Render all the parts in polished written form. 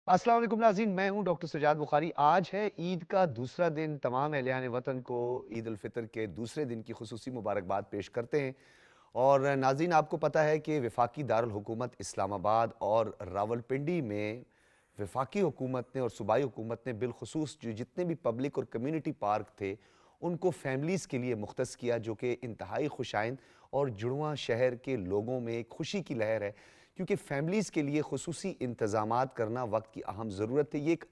السلام علیکم ناظرین، میں ہوں ڈاکٹر سجاد بخاری۔ آج ہے عید کا دوسرا دن۔ تمام اہلیان وطن کو عید الفطر کے دوسرے دن کی خصوصی مبارکباد پیش کرتے ہیں۔ اور ناظرین، آپ کو پتہ ہے کہ وفاقی دارالحکومت اسلام آباد اور راولپنڈی میں وفاقی حکومت نے اور صوبائی حکومت نے بالخصوص جتنے بھی پبلک اور کمیونٹی پارک تھے ان کو فیملیز کے لیے مختص کیا، جو کہ انتہائی خوشائند اور جڑواں شہر کے لوگوں میں ایک خوشی کی لہر ہے، کیونکہ فیملیز کے لیے خصوصی انتظامات کرنا وقت کی اہم ضرورت ہے۔ یہ ایک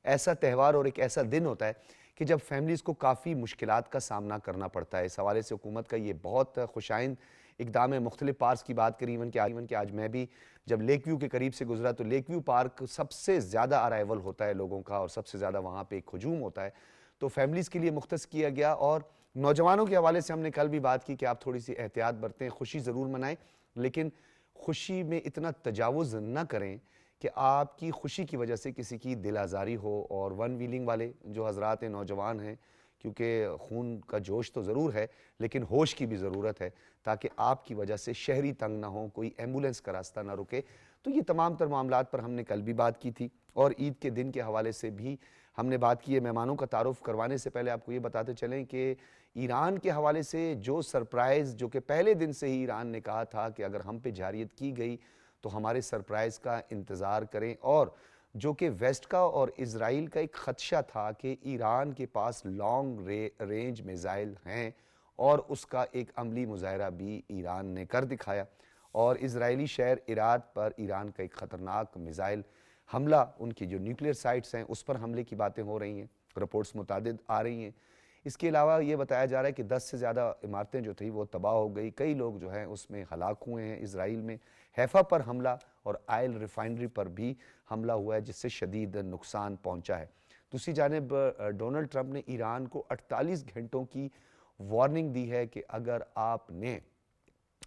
ایسا تہوار اور ایک ایسا دن ہوتا ہے کہ جب فیملیز کو کافی مشکلات کا سامنا کرنا پڑتا ہے۔ اس حوالے سے حکومت کا یہ بہت خوشائند اقدام ہے۔ مختلف پارکس کی بات کری، ایون کہ آج میں بھی جب لیک ویو کے قریب سے گزرا تو لیک ویو پارک سب سے زیادہ ارائیول ہوتا ہے لوگوں کا، اور سب سے زیادہ وہاں پہ ایک ہجوم ہوتا ہے، تو فیملیز کے لیے مختص کیا گیا۔ اور نوجوانوں کے حوالے سے ہم نے کل بھی بات کی کہ آپ تھوڑی سی احتیاط برتیں، خوشی ضرور منائیں، لیکن خوشی میں اتنا تجاوز نہ کریں کہ آپ کی خوشی کی وجہ سے کسی کی دل آزاری ہو۔ اور ون ویلنگ والے جو حضرات ہیں، نوجوان ہیں، کیونکہ خون کا جوش تو ضرور ہے لیکن ہوش کی بھی ضرورت ہے، تاکہ آپ کی وجہ سے شہری تنگ نہ ہوں، کوئی ایمبولنس کا راستہ نہ رکے۔ تو یہ تمام تر معاملات پر ہم نے کل بھی بات کی تھی، اور عید کے دن کے حوالے سے بھی ہم نے بات کی ہے۔ مہمانوں کا تعارف کروانے سے پہلے آپ کو یہ بتاتے چلیں کہ ایران کے حوالے سے جو سرپرائز، جو کہ پہلے دن سے ہی ایران نے کہا تھا کہ اگر ہم پہ جارحیت کی گئی تو ہمارے سرپرائز کا انتظار کریں، اور جو کہ ویسٹ کا اور اسرائیل کا ایک خدشہ تھا کہ ایران کے پاس لانگ رینج میزائل ہیں، اور اس کا ایک عملی مظاہرہ بھی ایران نے کر دکھایا، اور اسرائیلی شہر عراق پر ایران کا ایک خطرناک میزائل حملہ، ان کی جو نیوکلیر سائٹس ہیں اس پر حملے کی باتیں ہو رہی ہیں، رپورٹس متعدد آ رہی ہیں۔ اس کے علاوہ یہ بتایا جا رہا ہے کہ 10 سے زیادہ عمارتیں جو تھیں وہ تباہ ہو گئی، کئی لوگ جو ہیں اس میں ہلاک ہوئے ہیں۔ اسرائیل میں حیفا پر حملہ اور آئل ریفائنری پر بھی حملہ ہوا ہے، جس سے شدید نقصان پہنچا ہے۔ دوسری جانب ڈونلڈ ٹرمپ نے ایران کو 48 گھنٹوں کی وارننگ دی ہے کہ اگر آپ نے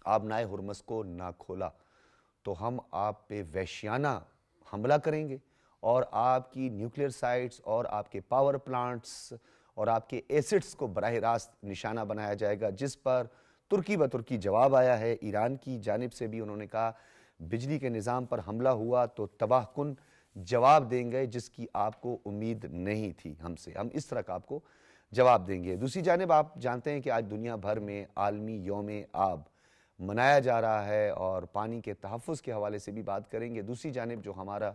آبنائے ہرمز کو نہ کھولا تو ہم آپ پہ وحشیانہ حملہ کریں گے، اور آپ کی نیوکلیر سائٹس اور آپ کے پاور پلانٹس اور آپ کے ایسٹس کو براہ راست نشانہ بنایا جائے گا، جس پر ترکی بترکی جواب آیا ہے۔ ایران کی جانب سے بھی انہوں نے کہا بجلی کے نظام پر حملہ ہوا تو تباہ کن جواب دیں گے، جس کی آپ کو امید نہیں تھی ہم سے، ہم اس طرح کا آپ کو جواب دیں گے۔ دوسری جانب آپ جانتے ہیں کہ آج دنیا بھر میں عالمی یوم آب منایا جا رہا ہے، اور پانی کے تحفظ کے حوالے سے بھی بات کریں گے۔ دوسری جانب جو ہمارا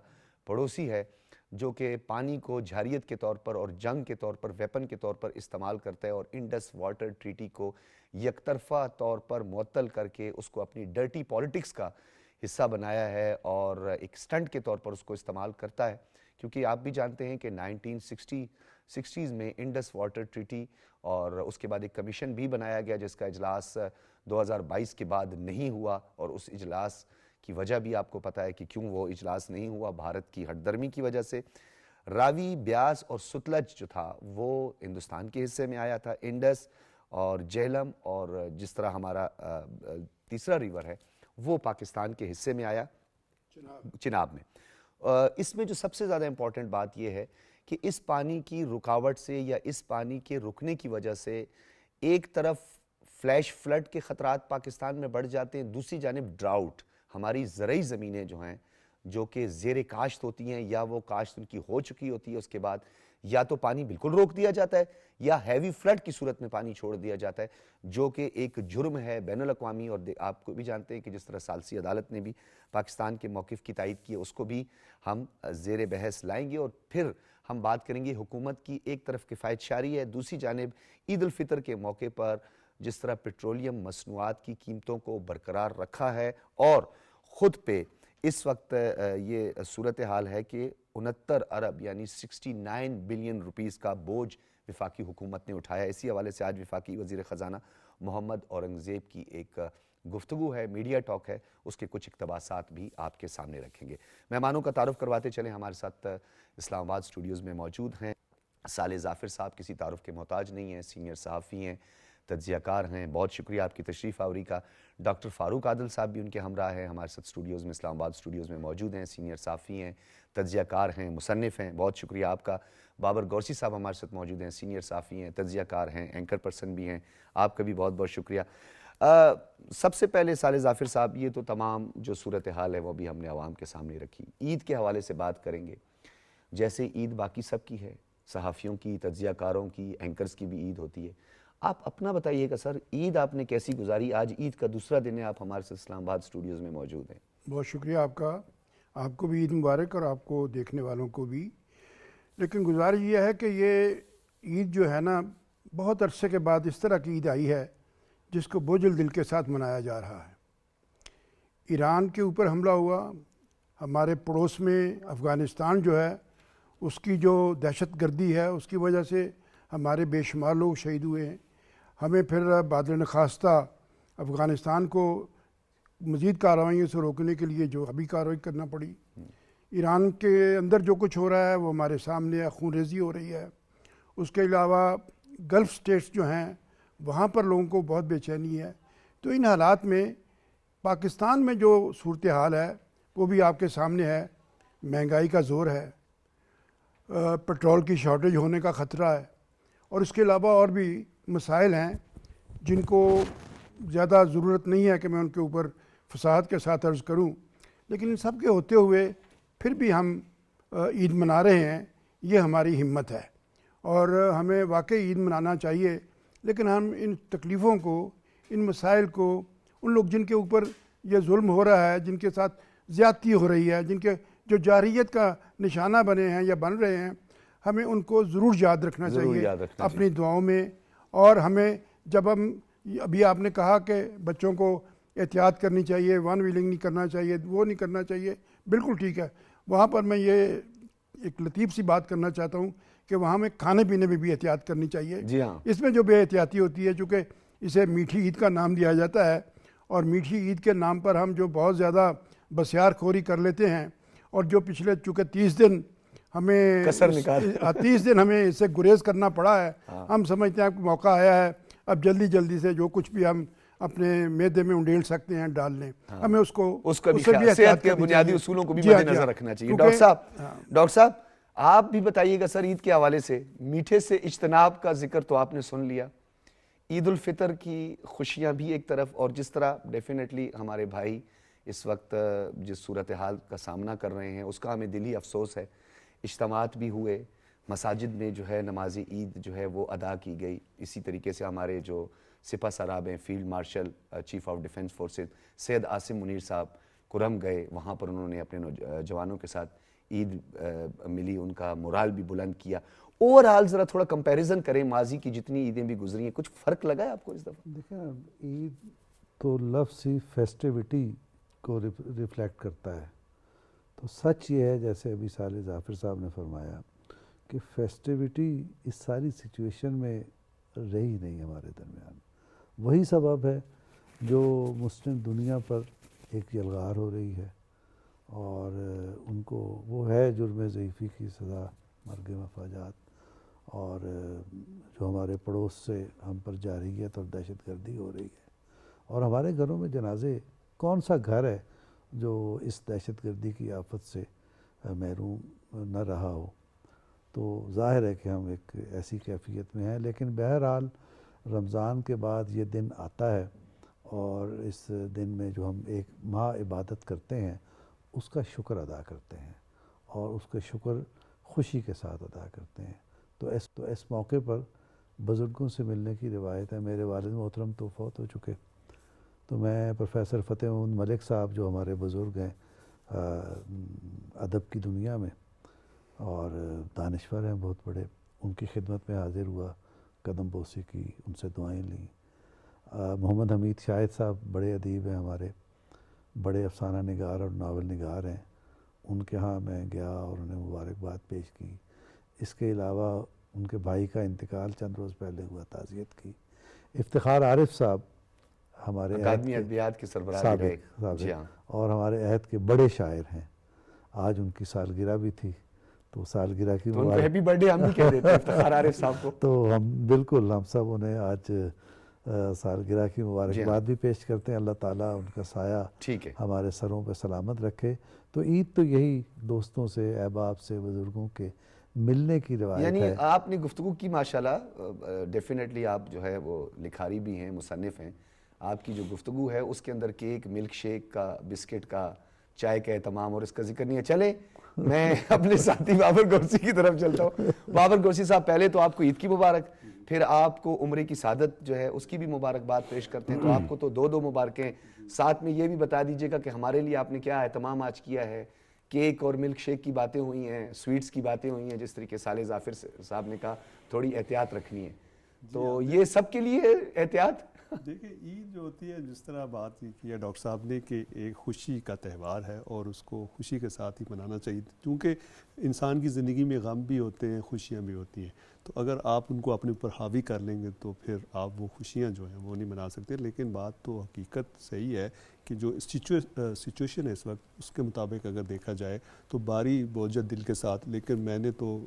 پڑوسی ہے، جو کہ پانی کو جارحیت کے طور پر اور جنگ کے طور پر، ویپن کے طور پر استعمال کرتا ہے، اور انڈس واٹر ٹریٹی کو یک طرفہ طور پر معطل کر کے اس کو اپنی ڈرٹی پالیٹکس کا حصہ بنایا ہے، اور ایک سٹنٹ کے طور پر اس کو استعمال کرتا ہے، کیونکہ آپ بھی جانتے ہیں کہ 1960s میں انڈس واٹر ٹریٹی اور اس کے بعد ایک کمیشن بھی بنایا گیا، جس کا اجلاس 2022 کے بعد نہیں ہوا، اور اس اجلاس کی وجہ بھی آپ کو پتہ ہے کہ کیوں وہ اجلاس نہیں ہوا، بھارت کی ہٹ درمی کی وجہ سے۔ راوی، بیاس اور ستلج جو تھا وہ ہندوستان کے حصے میں آیا تھا، انڈس اور جہلم اور جس طرح ہمارا تیسرا ریور ہے وہ پاکستان کے حصے میں آیا، چناب میں۔ اس میں جو سب سے زیادہ امپورٹنٹ بات یہ ہے کہ اس پانی کی رکاوٹ سے یا اس پانی کے رکنے کی وجہ سے ایک طرف فلیش فلڈ کے خطرات پاکستان میں بڑھ جاتے ہیں، دوسری جانب ڈراؤٹ، ہماری زرعی زمینیں جو ہیں جو کہ زیر کاشت ہوتی ہیں، یا وہ کاشت ان کی ہو چکی ہوتی ہے، اس کے بعد یا تو پانی بالکل روک دیا جاتا ہے یا ہیوی فلڈ کی صورت میں پانی چھوڑ دیا جاتا ہے، جو کہ ایک جرم ہے بین الاقوامی۔ اور آپ کو بھی جانتے ہیں کہ جس طرح ثالثی عدالت نے بھی پاکستان کے موقف کی تائید کی ہے، اس کو بھی ہم زیر بحث لائیں گے۔ اور پھر ہم بات کریں گے حکومت کی ایک طرف کفایت شاری ہے، دوسری جانب عید الفطر کے موقع پر جس طرح پیٹرولیم مصنوعات کی قیمتوں کو برقرار رکھا ہے، اور خود پہ اس وقت یہ صورتحال ہے کہ 69 ارب یعنی 69 بلین روپیز کا بوجھ وفاقی حکومت نے اٹھایا۔ اسی حوالے سے آج وفاقی وزیر خزانہ محمد اورنگزیب کی ایک گفتگو ہے، میڈیا ٹاک ہے، اس کے کچھ اقتباسات بھی آپ کے سامنے رکھیں گے۔ مہمانوں کا تعارف کرواتے چلیں، ہمارے ساتھ اسلام آباد اسٹوڈیوز میں موجود ہیں صالح ظافر صاحب، کسی تعارف کے محتاج نہیں ہیں، سینئر صحافی ہیں، تجزیہ کار ہیں، بہت شکریہ آپ کی تشریف آوری کا۔ ڈاکٹر فاروق عادل صاحب بھی ان کے ہمراہ ہیں، ہمارے ساتھ اسٹوڈیوز میں، اسلام آباد اسٹوڈیوز میں موجود ہیں، سینئر صحافی ہیں، تجزیہ کار ہیں، مصنف ہیں، بہت شکریہ آپ کا۔ بابر گورسی صاحب ہمارے ساتھ موجود ہیں، سینئر صحافی ہیں، تجزیہ کار ہیں، اینکر پرسن بھی ہیں، آپ کا بھی بہت بہت شکریہ۔ سب سے پہلے صالح ظافر صاحب، یہ تو تمام جو صورتحال ہے وہ بھی ہم نے عوام کے سامنے رکھی، عید کے حوالے سے بات کریں گے۔ جیسے عید باقی سب کی ہے، صحافیوں کی، تجزیہ کاروں کی، اینکرز کی بھی عید ہوتی ہے، آپ اپنا بتائیے گا سر، عید آپ نے کیسی گزاری؟ آج عید کا دوسرا دن ہے، آپ ہمارے ساتھ اسلام آباد اسٹوڈیوز میں موجود ہیں۔ بہت شکریہ آپ کا، آپ کو بھی عید مبارک اور آپ کو دیکھنے والوں کو بھی۔ لیکن گزارش یہ ہے کہ یہ عید جو ہے نا، بہت عرصے کے بعد اس طرح کی عید آئی ہے جس کو بوجھل دل کے ساتھ منایا جا رہا ہے۔ ایران کے اوپر حملہ ہوا، ہمارے پڑوس میں افغانستان جو ہے اس کی جو دہشت گردی ہے اس کی وجہ سے ہمارے بے شمار لوگ شہید ہوئے ہیں۔ ہمیں پھر بعد نخواستہ افغانستان کو مزید کارروائیوں سے روکنے کے لیے جو ابھی کارروائی کرنا پڑی۔ ایران کے اندر جو کچھ ہو رہا ہے وہ ہمارے سامنے ہے، خون ریزی ہو رہی ہے۔ اس کے علاوہ گلف سٹیٹس جو ہیں وہاں پر لوگوں کو بہت بے چینی ہے۔ تو ان حالات میں پاکستان میں جو صورتحال ہے وہ بھی آپ کے سامنے ہے، مہنگائی کا زور ہے، پٹرول کی شارٹیج ہونے کا خطرہ ہے، اور اس کے علاوہ اور بھی مسائل ہیں جن کو زیادہ ضرورت نہیں ہے کہ میں ان کے اوپر فصاحت کے ساتھ عرض کروں، لیکن ان سب کے ہوتے ہوئے پھر بھی ہم عید منا رہے ہیں۔ یہ ہماری ہمت ہے اور ہمیں واقعی عید منانا چاہیے، لیکن ہم ان تکلیفوں کو، ان مسائل کو، ان لوگ جن کے اوپر یہ ظلم ہو رہا ہے، جن کے ساتھ زیادتی ہو رہی ہے، جن کے جو جارحیت کا نشانہ بنے ہیں یا بن رہے ہیں، ہمیں ان کو ضرور یاد رکھنا چاہیے اپنی دعاؤں میں۔ اور ہمیں جب ہم ابھی آپ نے کہا کہ بچوں کو احتیاط کرنی چاہیے، ون ویلنگ نہیں کرنا چاہیے، وہ نہیں کرنا چاہیے، بالکل ٹھیک ہے۔ وہاں پر میں یہ ایک لطیف سی بات کرنا چاہتا ہوں کہ وہاں میں کھانے پینے میں بھی احتیاط کرنی چاہیے۔ جی ہاں، اس میں جو بے احتیاطی ہوتی ہے، چونکہ اسے میٹھی عید کا نام دیا جاتا ہے، اور میٹھی عید کے نام پر ہم جو بہت زیادہ بسیار خوری کر لیتے ہیں، اور جو پچھلے چونکہ 30 دن ہمیں 30 دن ہمیں اس سے گریز کرنا پڑا ہے، ہم سمجھتے ہیں کہ موقع آیا ہے اب جلدی جلدی سے جو کچھ بھی ہم اپنے معدے میں انڈیل سکتے ہیں ڈال لیں۔ ہمیں اس کا بھی صحت کے بنیادی اصولوں کو بھی مد نظر رکھنا چاہیے۔ ڈاکٹر صاحب آپ بھی بتائیے گا سر، عید کے حوالے سے میٹھے سے اجتناب کا ذکر تو آپ نے سن لیا، عید الفطر کی خوشیاں بھی ایک طرف، اور جس طرح ڈیفینیٹلی ہمارے بھائی اس وقت جس صورتحال کا سامنا کر رہے ہیں اس کا ہمیں دلی افسوس ہے۔ اجتماعات بھی ہوئے، مساجد میں جو ہے نماز عید جو ہے وہ ادا کی گئی، اسی طریقے سے ہمارے جو سپہ سالار ہیں، field marshal chief of defence forces Syed Asim Munir صاحب کرم گئے، وہاں پر انہوں نے اپنے جوانوں کے ساتھ عید ملی، ان کا مورال بھی بلند کیا۔ اوورآل ذرا تھوڑا کمپیریزن کریں، ماضی کی جتنی عیدیں بھی گزری ہیں، کچھ فرق لگا ہے آپ کو اس دفعہ؟ دیکھیں عید تو لفظ ہی فیسٹیوٹی کو ریفلیکٹ کرتا ہے، تو سچ یہ ہے جیسے ابھی صالح ظافر صاحب نے فرمایا کہ فیسٹیوٹی اس ساری سچویشن میں رہی نہیں ہمارے درمیان۔ وہی سبب ہے جو مسلم دنیا پر ایک یلغار ہو رہی ہے، اور ان کو وہ ہے جرم ضعیفی کی سزا، مرگ مفاجات، اور جو ہمارے پڑوس سے ہم پر جارحیت اور دہشت گردی ہو رہی ہے، اور ہمارے گھروں میں جنازے، کون سا گھر ہے جو اس دہشت گردی کی آفت سے محروم نہ رہا ہو؟ تو ظاہر ہے کہ ہم ایک ایسی کیفیت میں ہیں، لیکن بہرحال رمضان کے بعد یہ دن آتا ہے، اور اس دن میں جو ہم ایک ماہ عبادت کرتے ہیں اس کا شکر ادا کرتے ہیں، اور اس کا شکر خوشی کے ساتھ ادا کرتے ہیں۔ تو اس موقع پر بزرگوں سے ملنے کی روایت ہے۔ میرے والد محترم تو فوت ہو چکے، تو میں پروفیسر فتح محمد ملک صاحب جو ہمارے بزرگ ہیں ادب کی دنیا میں اور دانشور ہیں بہت بڑے، ان کی خدمت میں حاضر ہوا، قدم بوسی کی، ان سے دعائیں لیں۔ محمد حمید شاہد صاحب بڑے ادیب ہیں ہمارے، بڑے افسانہ نگار اور ناول نگار ہیں، ان کے ہاں میں گیا اور انہیں مبارکباد پیش کی۔ اس کے علاوہ ان کے بھائی کا انتقال چند روز پہلے ہوا، تعزیت کی۔ افتخار عارف صاحب ہمارے اکادمی ادبیات کے سربراہ بھی رہے، جی ہاں، اور ہمارے عہد کے بڑے شاعر ہیں، آج ان کی سالگرہ بھی تھی، تو سالگرہ کی تو ان کو ہیپی برتھ ڈے ہم بھی کہہ دیتے ہیں افتخار عارف صاحب کو۔ تو ہم بالکل ہم سب انہیں آج سالگرہ کی مبارکباد بھی پیش کرتے ہیں۔ اللہ تعالیٰ ان کا سایہ ہمارے سروں پہ سلامت رکھے۔ تو عید تو یہی دوستوں سے، احباب سے، بزرگوں کے ملنے کی روایت ہے۔ یعنی آپ نے گفتگو کی ماشاءاللہ، ڈیفینیٹلی آپ جو ہے وہ لکھاری بھی ہیں، مصنف ہیں، آپ کی جو گفتگو ہے اس کے اندر کیک، ملک شیک کا، بسکٹ کا، چائے کا اہتمام اور اس کا ذکر نہیں ہے۔ چلیں میں اپنے ساتھی بابر گورسی کی طرف چلتا ہوں. بابر گورسی صاحب، پہلے تو آپ کو عید کی مبارک، پھر آپ کو عمرے کی سعادت جو ہے اس کی بھی مبارکباد پیش کرتے ہیں. تو آپ کو تو دو مبارکیں. ساتھ میں یہ بھی بتا دیجئے گا کہ ہمارے لیے آپ نے کیا اہتمام آج کیا ہے. کیک اور ملک شیک کی باتیں ہوئی ہیں، سویٹس کی باتیں ہوئی ہیں، جس طریقے صالح ظافر صاحب نے کہا تھوڑی احتیاط رکھنی ہے. تو یہ سب کے لیے احتیاط. دیکھیں عید جو ہوتی ہے، جس طرح بات کی ہے ڈاکٹر صاحب نے کہ ایک خوشی کا تہوار ہے اور اس کو خوشی کے ساتھ ہی منانا چاہیے، کیونکہ انسان کی زندگی میں غم بھی ہوتے ہیں، خوشیاں بھی ہوتی ہیں. تو اگر آپ ان کو اپنے اوپر حاوی کر لیں گے تو پھر آپ وہ خوشیاں جو ہیں وہ نہیں منا سکتے. لیکن بات تو حقیقت صحیح ہے کہ جو سچویشن ہے اس وقت، اس کے مطابق اگر دیکھا جائے تو باری بوجھت دل کے ساتھ. لیکن میں نے تو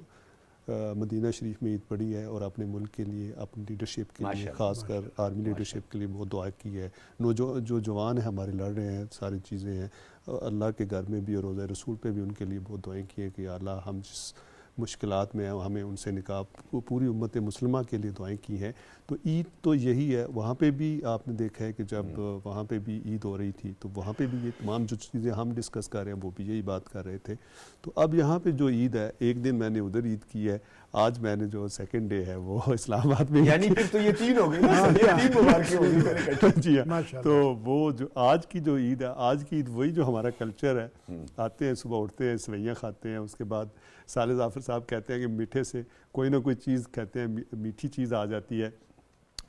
مدینہ شریف میں عید پڑھی ہے اور اپنے ملک کے لیے، اپنی لیڈرشپ کے لیے، خاص کر آرمی لیڈرشپ کے لیے بہت دعا کی ہے. جو جوان ہیں ہمارے لڑ رہے ہیں، ساری چیزیں ہیں، اللہ کے گھر میں بھی اور روزہ رسول پہ بھی ان کے لیے بہت دعائیں کی ہیں کہ اللہ ہم جس مشکلات میں ہیں ہمیں ان سے نکاح. پوری امت مسلمہ کے لیے دعائیں کی ہیں. تو عید تو یہی ہے. وہاں پہ بھی آپ نے دیکھا ہے کہ جب وہاں پہ بھی عید ہو رہی تھی تو وہاں پہ بھی یہ تمام جو چیزیں ہم ڈسکس کر رہے ہیں وہ بھی یہی بات کر رہے تھے. تو اب یہاں پہ جو عید ہے، ایک دن میں نے ادھر عید کی ہے، آج میں نے جو سیکنڈ ڈے ہے وہ اسلام آباد میں. یعنی پھر تو یہ تین ہو گئی نا، تین مبارکیں ہو گئی. جی ہاں. تو وہ جو آج کی جو عید ہے، آج کی عید وہی جو ہمارا کلچر ہے. آتے ہیں، صبح اٹھتے ہیں، سویاں کھاتے ہیں، اس کے بعد صالح ظافر صاحب کہتے ہیں کہ میٹھے سے کوئی نہ کوئی چیز کہتے ہیں، میٹھی چیز آ جاتی ہے.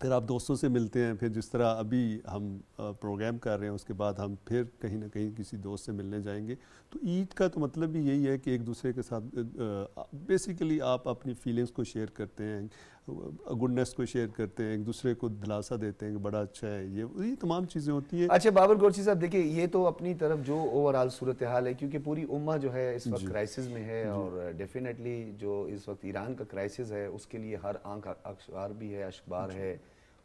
پھر آپ دوستوں سے ملتے ہیں. پھر جس طرح ابھی ہم پروگرام کر رہے ہیں، اس کے بعد ہم پھر کہیں نہ کہیں کسی دوست سے ملنے جائیں گے. تو عید کا تو مطلب بھی یہی ہے کہ ایک دوسرے کے ساتھ بیسیکلی آپ اپنی فیلنگس کو شیئر کرتے ہیں، گڈنس کو شیئر کرتے ہیں، ایک دوسرے کو دلاسا دیتے ہیں کہ بڑا اچھا ہے. یہ تمام چیزیں ہوتی ہیں. اچھا بابر گورسی صاحب، دیکھیں یہ تو اپنی طرف جو اوورآل صورتحال ہے، کیونکہ پوری امہ جو ہے اس وقت کرائسس میں ہے، اور ڈیفینیٹلی جو اس وقت ایران کا کرائسس ہے اس کے لیے ہر آنکھ اخبار بھی ہے، اشخبار ہے،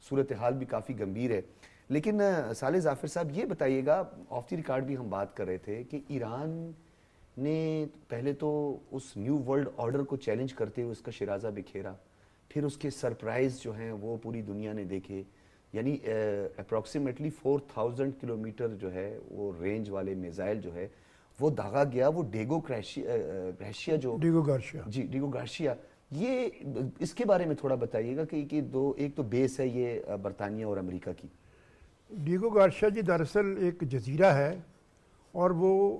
صورتحال بھی کافی گمبھیر ہے. لیکن صالح ظافر صاحب یہ بتائیے گا، آف دی ریکارڈ بھی ہم بات کر رہے تھے کہ ایران نے پہلے تو اس نیو ورلڈ آرڈر کو چیلنج کرتے ہوئے اس کا شرازہ بکھیرا، پھر اس کے سرپرائز جو ہیں وہ پوری دنیا نے دیکھے. یعنی اپروکسیمیٹلی 4000 کلومیٹر جو ہے وہ رینج والے میزائل جو ہے وہ داغا گیا. وہ ڈیگو گارشیا جی ڈیگو گارشیا، یہ اس کے بارے میں تھوڑا بتائیے گا کہ ایک تو بیس ہے یہ برطانیہ اور امریکہ کی. ڈیگو گارشیا جی دراصل ایک جزیرہ ہے، اور وہ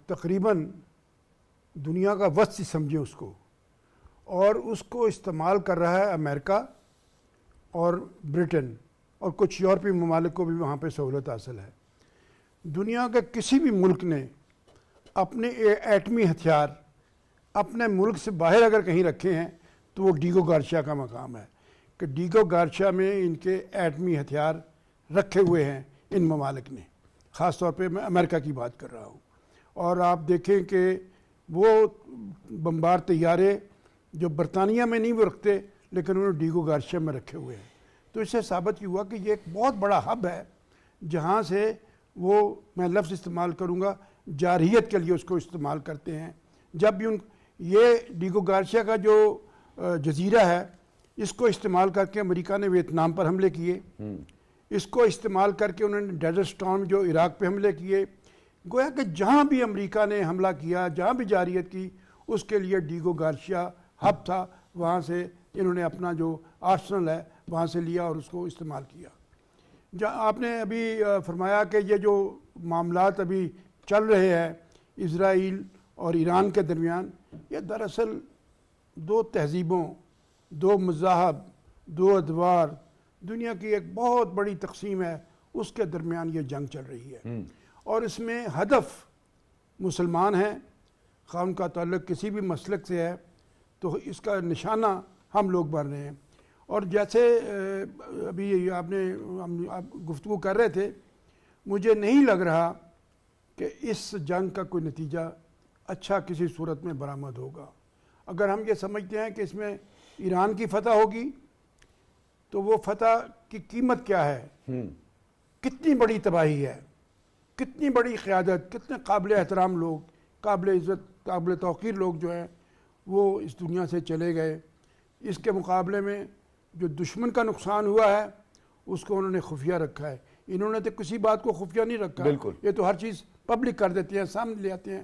تقریباً دنیا کا وسط سمجھے اس کو، اور اس کو استعمال کر رہا ہے امریکہ اور برٹن، اور کچھ یورپی ممالک کو بھی وہاں پہ سہولت حاصل ہے. دنیا کے کسی بھی ملک نے اپنے ایٹمی ہتھیار اپنے ملک سے باہر اگر کہیں رکھے ہیں تو وہ ڈیگو گارشیا کا مقام ہے، کہ ڈیگو گارشیا میں ان کے ایٹمی ہتھیار رکھے ہوئے ہیں ان ممالک نے. خاص طور پہ میں امریکہ کی بات کر رہا ہوں. اور آپ دیکھیں کہ وہ بمبار طیارے جو برطانیہ میں نہیں وہ رکھتے، لیکن انہوں نے ڈیگو گارشیا میں رکھے ہوئے ہیں. تو اس سے ثابت ہوا کہ یہ ایک بہت بڑا ہب ہے جہاں سے وہ، میں لفظ استعمال کروں گا، جارحیت کے لیے اس کو استعمال کرتے ہیں. جب بھی یہ ڈیگو گارشیا کا جو جزیرہ ہے، اس کو استعمال کر کے امریکہ نے ویتنام پر حملے کیے، اس کو استعمال کر کے انہوں نے ڈیزرٹ اسٹارم جو عراق پہ حملے کیے. گویا کہ جہاں بھی امریکہ نے حملہ کیا، جہاں بھی جارحیت کی، اس کے لیے ڈیگو گارشیا ہب تھا. وہاں سے انہوں نے اپنا جو آرسنل ہے وہاں سے لیا اور اس کو استعمال کیا. آپ نے ابھی فرمایا کہ یہ جو معاملات ابھی چل رہے ہیں اسرائیل اور ایران کے درمیان، یہ دراصل دو تہذیبوں، دو مذاہب، دو ادوار، دنیا کی ایک بہت بڑی تقسیم ہے، اس کے درمیان یہ جنگ چل رہی ہے. اور اس میں ہدف مسلمان ہیں، خواہ ان کا تعلق کسی بھی مسلک سے ہے، تو اس کا نشانہ ہم لوگ بن رہے ہیں. اور جیسے ابھی آپ گفتگو کر رہے تھے، مجھے نہیں لگ رہا کہ اس جنگ کا کوئی نتیجہ اچھا کسی صورت میں برآمد ہوگا. اگر ہم یہ سمجھتے ہیں کہ اس میں ایران کی فتح ہوگی، تو وہ فتح کی قیمت کیا ہے، کتنی بڑی تباہی ہے، کتنی بڑی قیادت، کتنے قابل احترام لوگ، قابل عزت، قابل توقیر لوگ جو ہیں وہ اس دنیا سے چلے گئے. اس کے مقابلے میں جو دشمن کا نقصان ہوا ہے اس کو انہوں نے خفیہ رکھا ہے. انہوں نے تو کسی بات کو خفیہ نہیں رکھا، بالکل. یہ تو ہر چیز پبلک کر دیتے ہیں، سامنے لے آتے ہیں.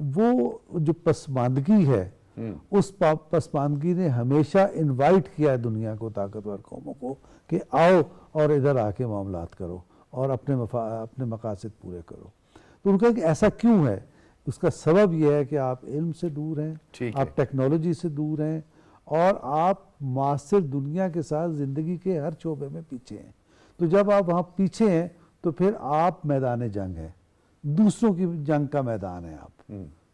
وہ جو پسماندگی ہے اس پسماندگی نے ہمیشہ انوائٹ کیا ہے دنیا کو، طاقتور قوموں کو، کہ آؤ اور ادھر آ کے معاملات کرو اور اپنے مقاصد پورے کرو. تو ان کا کہ ایسا کیوں ہے؟ اس کا سبب یہ ہے کہ آپ علم سے دور ہیں، آپ ٹیکنالوجی سے دور ہیں، اور آپ معاصر دنیا کے ساتھ زندگی کے ہر شعبے میں پیچھے ہیں. تو جب آپ وہاں پیچھے ہیں تو پھر آپ میدان جنگ ہیں، دوسروں کی جنگ کا میدان ہے آپ،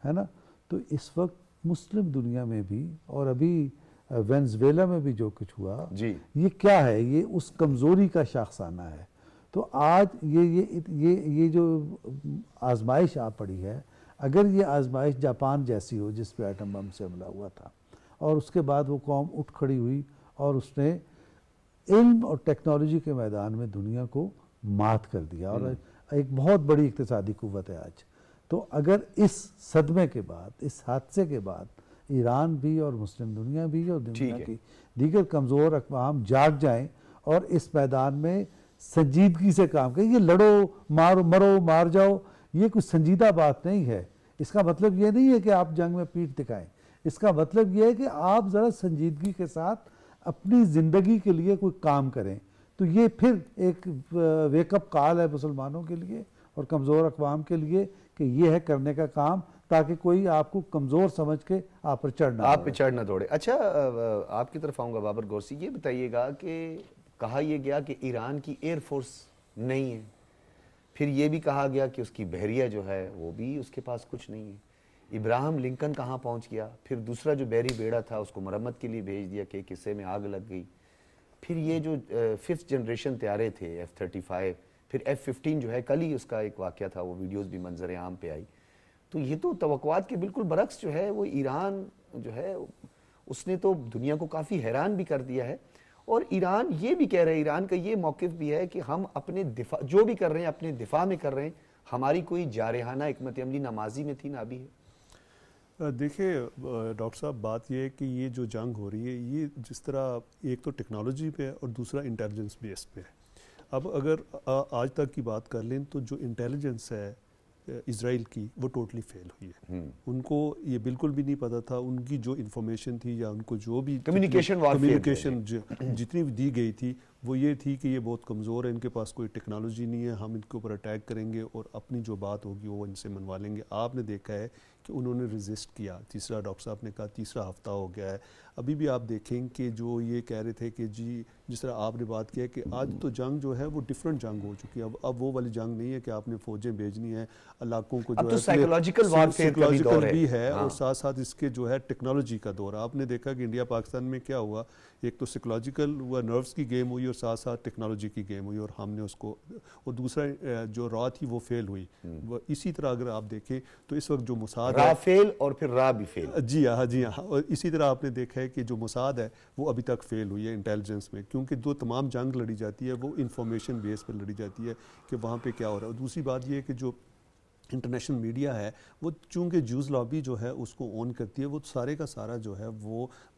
ہے نا. تو اس وقت مسلم دنیا میں بھی، اور ابھی وینزویلا میں بھی جو کچھ ہوا، یہ کیا ہے؟ یہ اس کمزوری کا شاخسانہ ہے. تو آج یہ جو آزمائش آ پڑی ہے، اگر یہ آزمائش جاپان جیسی ہو جس پہ ایٹم بم سے حملہ ہوا تھا، اور اس کے بعد وہ قوم اٹھ کھڑی ہوئی اور اس نے علم اور ٹیکنالوجی کے میدان میں دنیا کو مات کر دیا، اور ایک بہت بڑی اقتصادی قوت ہے آج. تو اگر اس صدمے کے بعد، اس حادثے کے بعد ایران بھی اور مسلم دنیا بھی اور دنیا کی دیگر کمزور اقوام جاگ جائیں اور اس میدان میں سنجیدگی سے کام کریں، یہ لڑو مرو مار جاؤ، یہ کوئی سنجیدہ بات نہیں ہے. اس کا مطلب یہ نہیں ہے کہ آپ جنگ میں پیٹھ دکھائیں، اس کا مطلب یہ ہے کہ آپ ذرا سنجیدگی کے ساتھ اپنی زندگی کے لیے کوئی کام کریں. تو یہ پھر ایک ویک اپ کال ہے مسلمانوں کے لیے اور کمزور اقوام کے لیے کہ یہ ہے کرنے کا کام، تاکہ کوئی آپ کو کمزور سمجھ کے آپ پر چڑھنا دوڑے. اچھا، آپ کی طرف آؤں گا بابر گورسی. یہ بتائیے گا کہ کہا یہ گیا کہ ایران کی ایئر فورس نہیں ہے، پھر یہ بھی کہا گیا کہ اس کی بحریہ جو ہے وہ بھی اس کے پاس کچھ نہیں ہے. ابراہم لنکن کہاں پہنچ گیا؟ پھر دوسرا جو بحری بیڑا تھا اس کو مرمت کے لیے بھیج دیا کہ ایک حصے میں آگ لگ گئی. پھر یہ جو 5th جنریشن طیارے تھے F-35، پھر F-15 جو ہے، کل ہی اس کا ایک واقعہ تھا، وہ ویڈیوز بھی منظر عام پہ آئی. تو یہ تو توقعات کے بالکل برعکس جو ہے وہ ایران جو ہے اس نے تو دنیا کو کافی حیران بھی کر دیا ہے. اور ایران یہ بھی کہہ رہے ہیں، ایران کا یہ موقف بھی ہے کہ ہم اپنے دفاع جو بھی کر رہے ہیں اپنے دفاع میں کر رہے ہیں، ہماری کوئی جارحانہ حکمت عملی نہ ماضی میں تھی نہ ابھی ہے. دیکھیں ڈاکٹر صاحب، بات یہ ہے کہ یہ جو جنگ ہو رہی ہے یہ جس طرح ایک تو ٹیکنالوجی پہ ہے اور دوسرا انٹیلیجنس بیس پہ ہے. اب اگر آج تک کی بات کر لیں تو جو انٹیلیجنس ہے اسرائیل کی وہ ٹوٹلی فیل ہوئی ہے. ان کو یہ بالکل بھی نہیں پتا تھا، ان کی جو انفارمیشن تھی یا ان کو جو بھی کمیونیکیشن جتنی بھی دی گئی تھی وہ یہ تھی کہ یہ بہت کمزور ہے، ان کے پاس کوئی ٹیکنالوجی نہیں ہے، ہم ان کے اوپر اٹیک کریں گے اور اپنی جو بات ہوگی وہ ان سے منوا لیں گے. آپ نے دیکھا ہے کہ انہوں نے ریزسٹ کیا. تیسرا ڈاکٹر صاحب نے کہا تیسرا ہفتہ ہو گیا ہے. ابھی بھی آپ دیکھیں کہ جو یہ کہہ رہے تھے کہ جی جس طرح آپ نے بات کیا کہ آج تو جنگ جو ہے وہ ڈیفرنٹ جنگ ہو چکی ہے. اب وہ والی جنگ نہیں ہے کہ آپ نے فوجیں بھیجنی ہیں علاقوں کو، جو ہے سائیکولوجیکل بھی ہے اور ساتھ ساتھ اس کے جو ہے ٹیکنالوجی کا دور. آپ نے دیکھا کہ انڈیا پاکستان میں کیا ہوا، ایک تو سائیکولوجیکل ہوا، نروس کی گیم ہوئی اور ساتھ ساتھ ٹیکنالوجی کی گیم ہوئی اور ہم نے اس کو، اور دوسرا جو را تھی وہ فیل ہوئی. اسی طرح اگر آپ دیکھیں تو اس وقت جو موساد را فیل اور پھر را بھی فیل، جی ہاں، اور اسی طرح آپ نے دیکھا ہے کہ جو موساد ہے وہ ابھی تک فیل ہوئی ہے انٹیلیجنس میں، کیونکہ جو تمام جنگ لڑی جاتی ہے وہ انفارمیشن بیس پر لڑی جاتی ہے کہ وہاں پہ کیا ہو رہا ہے. اور دوسری بات یہ ہے کہ جو انٹرنیشنل میڈیا ہے وہ چونکہ جوز لابی جو ہے اس کو اون کرتی ہے، وہ سارے کا سارا جو ہے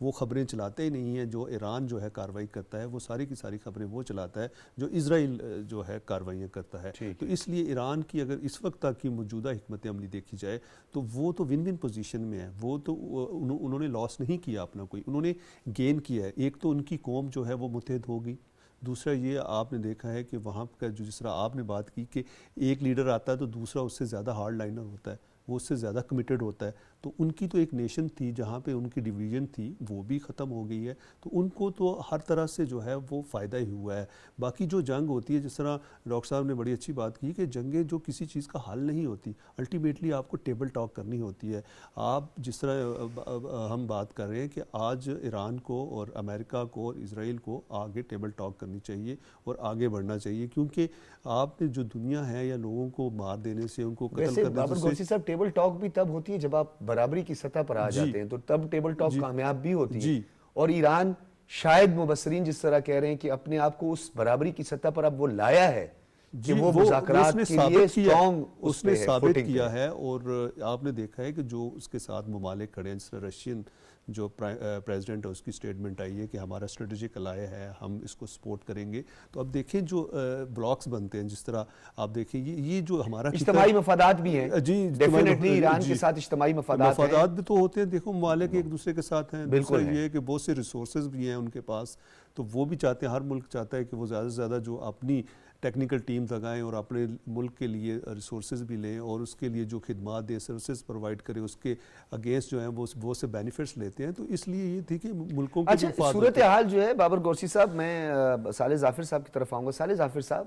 وہ خبریں چلاتے ہی نہیں ہیں. جو ایران جو ہے کارروائی کرتا ہے وہ ساری کی ساری خبریں وہ چلاتا ہے جو اسرائیل جو ہے کارروائیاں کرتا ہے. تو اس لیے ایران کی اگر اس وقت تک کی موجودہ حکمت عملی دیکھی جائے تو وہ تو ون ون پوزیشن میں ہے. وہ تو انہوں نے لاس نہیں کیا اپنا کوئی، انہوں نے گین کیا ہے. ایک تو ان کی قوم جو ہے وہ متحد ہوگی، دوسرا یہ آپ نے دیکھا ہے کہ وہاں کا جو جس طرح آپ نے بات کی کہ ایک لیڈر آتا ہے تو دوسرا اس سے زیادہ ہارڈ لائنر ہوتا ہے، وہ اس سے زیادہ کمیٹڈ ہوتا ہے. تو ان کی تو ایک نیشن تھی جہاں پہ ان کی ڈویژن تھی وہ بھی ختم ہو گئی ہے. تو ان کو تو ہر طرح سے جو ہے وہ فائدہ ہی ہوا ہے. باقی جو جنگ ہوتی ہے، جس طرح ڈاکٹر صاحب نے بڑی اچھی بات کی کہ جنگیں جو کسی چیز کا حل نہیں ہوتی، الٹیمیٹلی آپ کو ٹیبل ٹاک کرنی ہوتی ہے. آپ جس طرح ہم بات کر رہے ہیں کہ آج ایران کو اور امریکہ کو اور اسرائیل کو آگے ٹیبل ٹاک کرنی چاہیے اور آگے بڑھنا چاہیے، کیونکہ آپ نے جو دنیا ہے یا لوگوں کو مار دینے سے، ان کو قتل کرنے سے، ٹیبل ٹاک بھی تب ہوتی ہے جب آپ برابری کی سطح پر آ جاتے ہیں، تو تب ٹیبل ٹاک کامیاب بھی ہوتی ہے. اور ایران شاید مبصرین جس طرح کہہ رہے ہیں کہ اپنے آپ کو اس برابری کی سطح پر اب وہ لایا ہے کہ وہ مذاکرات کے لیے سٹرونگ اس نے ثابت کیا ہے. اور آپ نے دیکھا ہے کہ جو اس کے ساتھ ممالک کھڑے ہیں، جس طرح رشین جو پریزیڈنٹ ہے اس کی اسٹیٹمنٹ آئی ہے کہ ہمارا اسٹریٹجک الائے ہے, ہم اس کو سپورٹ کریں گے. تو اب دیکھیں جو بلاکس بنتے ہیں, جس طرح آپ دیکھیں یہ جو ہمارا اجتماعی مفادات بھی ہیں, جی ڈیفینیٹلی ایران کے ساتھ اجتماعی مفادات بھی تو ہوتے ہیں. دیکھو ممالک ایک دوسرے کے ساتھ ہیں. دوسرا بالکل یہ ہے کہ بہت سے ریسورسز بھی ہیں ان کے پاس, تو وہ بھی چاہتے ہیں, ہر ملک چاہتا ہے کہ وہ زیادہ سے زیادہ جو اپنی ٹیکنیکل ٹیمز لگائیں اور اپنے ملک کے لیے ریسورسز بھی لیں, اور اس کے لیے جو خدمات دے, سروسز پرووائڈ کرے, اس کے اگینسٹ جو ہیں وہ سے بینیفٹس لیتے ہیں. تو اس لیے یہ تھی کہ ملکوں کے اچھا صورتحال جو ہے بابر گورسی صاحب, میں صالح ظافر صاحب کی طرف آؤں گا. صالح ظافر صاحب,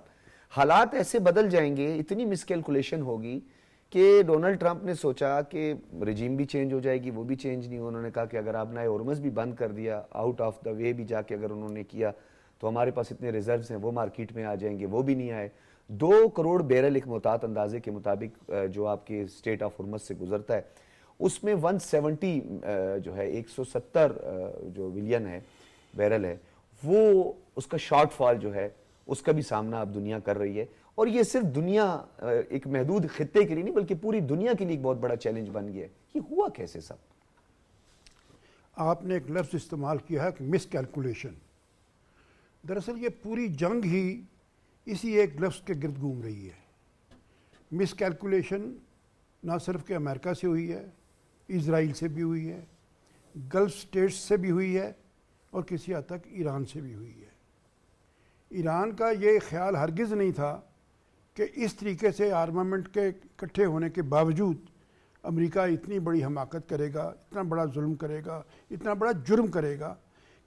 حالات ایسے بدل جائیں گے, اتنی مس کیلکولیشن ہوگی کہ ڈونلڈ ٹرمپ نے سوچا کہ رجیم بھی چینج ہو جائے گی, وہ بھی چینج نہیں. انہوں نے کہا کہ اگر آپ نے ہورمز بھی بند کر دیا, آؤٹ آف دا وے بھی جا کے اگر انہوں نے کیا, تو ہمارے پاس اتنے ریزروز ہیں, وہ مارکیٹ میں آ جائیں گے, وہ بھی نہیں آئے. 2 کروڑ بیرل ایک محتاط اندازے کے مطابق جو آپ کے اسٹیٹ آف ہورمز سے گزرتا ہے, اس میں 170 جو ہے 170 جو ملین ہے بیرل ہے, وہ اس کا شارٹ فال جو ہے اس کا بھی سامنا اب دنیا کر رہی ہے. اور یہ صرف دنیا ایک محدود خطے کے لیے نہیں بلکہ پوری دنیا کے لیے ایک بہت بڑا چیلنج بن گیا ہے. یہ ہوا کیسے صاحب؟ آپ نے ایک لفظ استعمال کیا ہے کہ مس کیلکولیشن. دراصل یہ پوری جنگ ہی اسی ایک لفظ کے گرد گھوم رہی ہے. مس کیلکولیشن نہ صرف کہ امریکہ سے ہوئی ہے, اسرائیل سے بھی ہوئی ہے, گلف سٹیٹس سے بھی ہوئی ہے, اور کسی حد تک ایران سے بھی ہوئی ہے. ایران کا یہ خیال ہرگز نہیں تھا کہ اس طریقے سے آرمامنٹ کے اکٹھے ہونے کے باوجود امریکہ اتنی بڑی حماقت کرے گا, اتنا بڑا ظلم کرے گا, اتنا بڑا جرم کرے گا,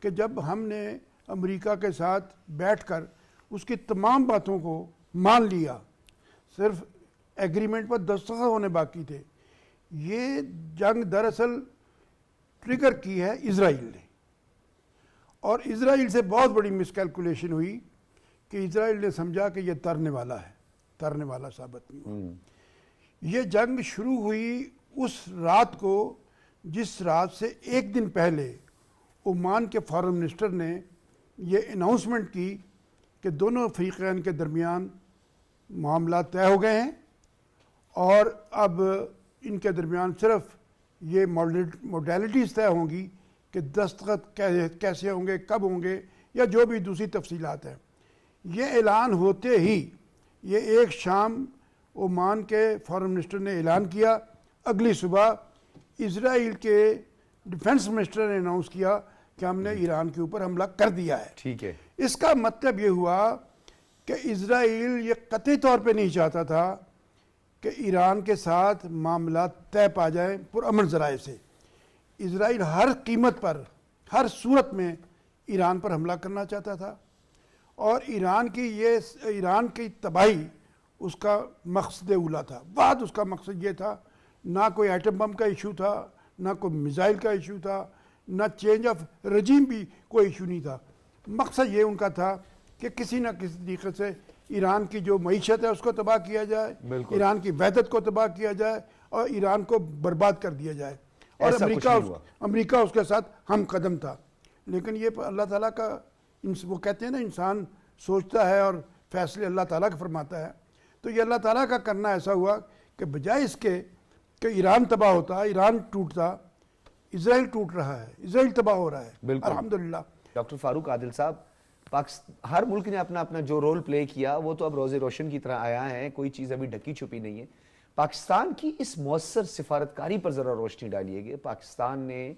کہ جب ہم نے امریکہ کے ساتھ بیٹھ کر اس کی تمام باتوں کو مان لیا, صرف ایگریمنٹ پر دستخط ہونے باقی تھے. یہ جنگ دراصل ٹریگر کی ہے اسرائیل نے, اور اسرائیل سے بہت بڑی مس کیلکولیشن ہوئی کہ اسرائیل نے سمجھا کہ یہ ترنے والا ہے, ترنے والا ثابت نہیں ہوا. یہ جنگ شروع ہوئی اس رات کو جس رات سے ایک دن پہلے عمان کے فارن منسٹر نے یہ اناؤنسمنٹ کی کہ دونوں فریقین کے درمیان معاملات طے ہو گئے ہیں, اور اب ان کے درمیان صرف یہ موڈیلٹیز طے ہوں گی کہ دستخط کیسے ہوں گے, کب ہوں گے, یا جو بھی دوسری تفصیلات ہیں. یہ اعلان ہوتے ہی یہ ایک شام عمان کے فارن منسٹر نے اعلان کیا, اگلی صبح اسرائیل کے ڈیفنس منسٹر نے اناؤنس کیا کہ ہم نے ایران کے اوپر حملہ کر دیا ہے. ٹھیک ہے, اس کا مطلب یہ ہوا کہ اسرائیل یہ قطعی طور پہ نہیں چاہتا تھا کہ ایران کے ساتھ معاملات طے پا جائیں پرامن ذرائع سے. اسرائیل ہر قیمت پر, ہر صورت میں ایران پر حملہ کرنا چاہتا تھا, اور ایران کی تباہی اس کا مقصد اولا تھا. بعد اس کا مقصد یہ تھا, نہ کوئی ایٹم بم کا ایشو تھا, نہ کوئی میزائل کا ایشو تھا, نہ چینج آف رجیم بھی کوئی ایشو نہیں تھا. مقصد یہ ان کا تھا کہ کسی نہ کسی طریقے سے ایران کی جو معیشت ہے اس کو تباہ کیا جائے, ایران کی وحدت کو تباہ کیا جائے, اور ایران کو برباد کر دیا جائے. اور امریکہ اس کے ساتھ ہم قدم تھا. لیکن یہ اللہ تعالیٰ کا, وہ کہتے ہیں نا انسان سوچتا ہے اور فیصلے اللہ تعالیٰ کا فرماتا ہے. تو یہ اللہ تعالیٰ کا کرنا ایسا ہوا کہ بجائے اس کے کہ ایران تباہ ہوتا, ایران ٹوٹتا, اسرائیل ٹوٹ رہا ہے, اسرائیل تباہ ہو رہا ہے. الحمدللہ. ڈاکٹر فاروق عادل صاحب, ہر ملک نے اپنا اپنا جو رول پلے کیا وہ تو اب روز روشن کی طرح آیا ہے, کوئی چیز ابھی ڈھکی چھپی نہیں ہے. پاکستان کی اس مؤثر سفارتکاری پر ذرا روشنی ڈالیے گے. پاکستان نے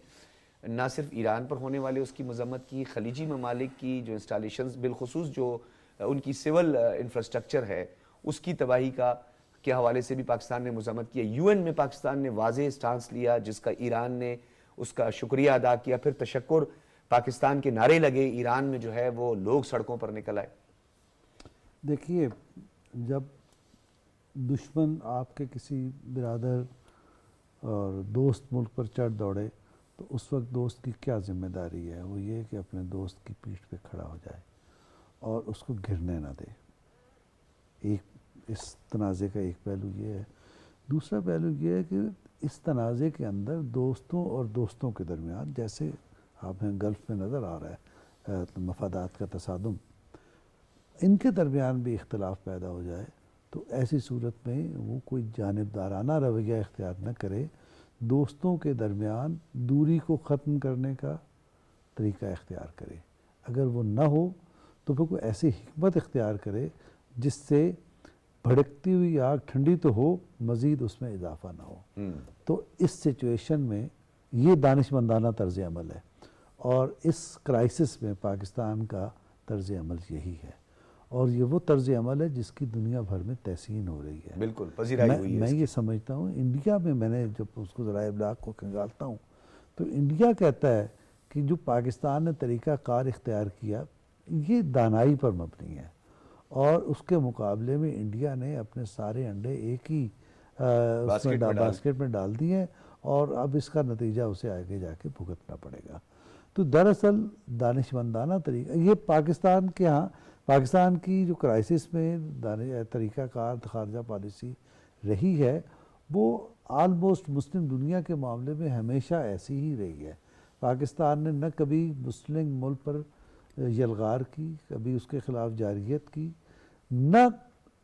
نہ صرف ایران پر ہونے والے اس کی مذمت کی, خلیجی ممالک کی جو انسٹالیشنز, بالخصوص جو ان کی سول انفراسٹرکچر ہے اس کی تباہی کے حوالے سے بھی پاکستان نے مذمت کیا. یو این میں پاکستان نے واضح سٹانس لیا جس کا ایران نے اس کا شکریہ ادا کیا. پھر تشکر, پاکستان کے نعرے لگے, ایران میں جو ہے وہ لوگ سڑکوں پر نکل آئے. دیکھیے, جب دشمن آپ کے کسی برادر اور دوست ملک پر چڑھ دوڑے تو اس وقت دوست کی کیا ذمہ داری ہے؟ وہ یہ کہ اپنے دوست کی پیٹھ پہ کھڑا ہو جائے اور اس کو گرنے نہ دے. اس تنازع کا ایک پہلو یہ ہے. دوسرا پہلو یہ ہے کہ اس تنازع کے اندر دوستوں اور دوستوں کے درمیان, جیسے آپ ہیں گلف میں نظر آ رہا ہے مفادات کا تصادم, ان کے درمیان بھی اختلاف پیدا ہو جائے تو ایسی صورت میں وہ کوئی جانبدارانہ رویہ اختیار نہ کرے دوستوں کے درمیان دوری کو ختم کرنے کا طریقہ اختیار کرے. اگر وہ نہ ہو تو پھر کوئی ایسی حکمت اختیار کرے جس سے بھڑکتی ہوئی آگ ٹھنڈی تو ہو مزید اس میں اضافہ نہ ہو. تو اس سچویشن میں یہ دانشمندانہ طرز عمل ہے، اور اس کرائسس میں پاکستان کا طرز عمل یہی ہے، اور یہ وہ طرز عمل ہے جس کی دنیا بھر میں تحسین ہو رہی ہے. بالکل پذیرائی ہوئی ہے. میں یہ سمجھتا ہوں انڈیا میں نے جب اس کو ذرائع ابلاغ کو کھنگالتا ہوں تو انڈیا کہتا ہے کہ جو پاکستان نے طریقہ کار اختیار کیا یہ دانائی پر مبنی ہے، اور اس کے مقابلے میں انڈیا نے اپنے سارے انڈے ایک ہی باسکٹ میں ڈال دیے ہیں، اور اب اس کا نتیجہ اسے آگے جا کے بھگتنا پڑے گا. تو دراصل دانشمندانہ طریقہ یہ پاکستان کے ہاں پاکستان کی جو کرائسس میں طریقہ کار خارجہ پالیسی رہی ہے وہ آلموسٹ مسلم دنیا کے معاملے میں ہمیشہ ایسی ہی رہی ہے. پاکستان نے نہ کبھی مسلم ملک پر یلغار کی، کبھی اس کے خلاف جارحیت کی، نہ